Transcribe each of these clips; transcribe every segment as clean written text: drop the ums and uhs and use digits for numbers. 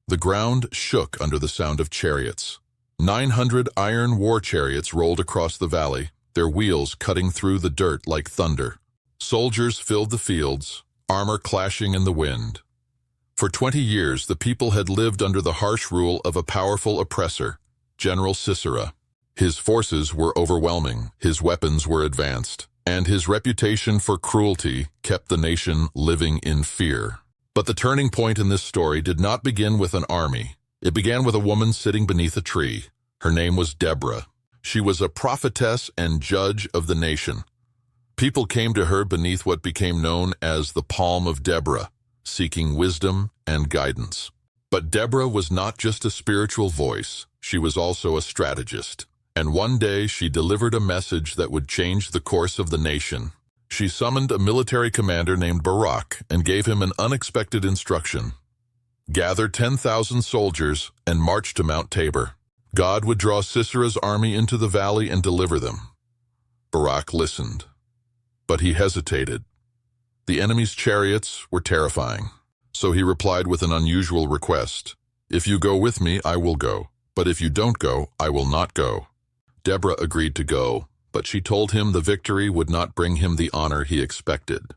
The ground shook under the sound of chariots. 900 iron war chariots rolled across the valley, their wheels cutting through the dirt like thunder. Soldiers filled the fields, armor clashing in the wind. For 20 years, the people had lived under the harsh rule of a powerful oppressor, General Sisera. His forces were overwhelming, his weapons were advanced, and his reputation for cruelty kept the nation living in fear. But the turning point in this story did not begin with an army. It began with a woman sitting beneath a tree. Her name was Deborah. She was a prophetess and judge of the nation. People came to her beneath what became known as the Palm of Deborah, seeking wisdom and guidance. But Deborah was not just a spiritual voice, she was also a strategist. And one day she delivered a message that would change the course of the nation. She summoned a military commander named Barak and gave him an unexpected instruction. Gather 10,000 soldiers and march to Mount Tabor. God would draw Sisera's army into the valley and deliver them. Barak listened, but he hesitated. The enemy's chariots were terrifying, so he replied with an unusual request. If you go with me, I will go, but if you don't go, I will not go. Deborah agreed to go, but she told him the victory would not bring him the honor he expected.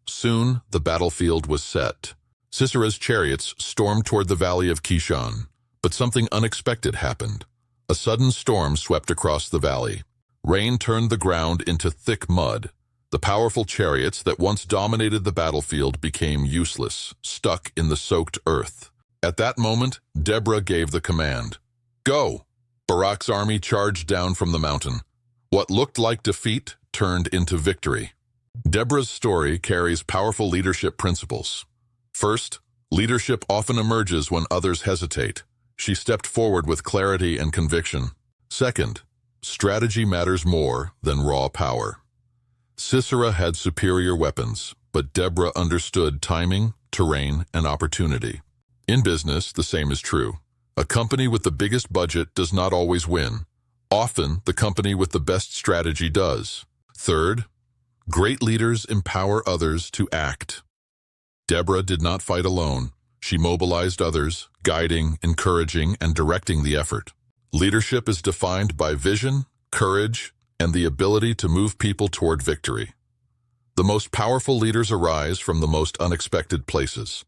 Soon, the battlefield was set. Sisera's chariots stormed toward the valley of Kishon, but something unexpected happened. A sudden storm swept across the valley. Rain turned the ground into thick mud. The powerful chariots that once dominated the battlefield became useless, stuck in the soaked earth. At that moment, Deborah gave the command. Go! Barak's army charged down from the mountain. What looked like defeat turned into victory. Deborah's story carries powerful leadership principles. First, leadership often emerges when others hesitate. She stepped forward with clarity and conviction. Second, strategy matters more than raw power. Sisera had superior weapons, but Deborah understood timing, terrain, and opportunity. In business, the same is true. A company with the biggest budget does not always win. Often, the company with the best strategy does. Third, great leaders empower others to act. Deborah did not fight alone. She mobilized others, guiding, encouraging, and directing the effort. Leadership is defined by vision, courage, and the ability to move people toward victory. The most powerful leaders arise from the most unexpected places.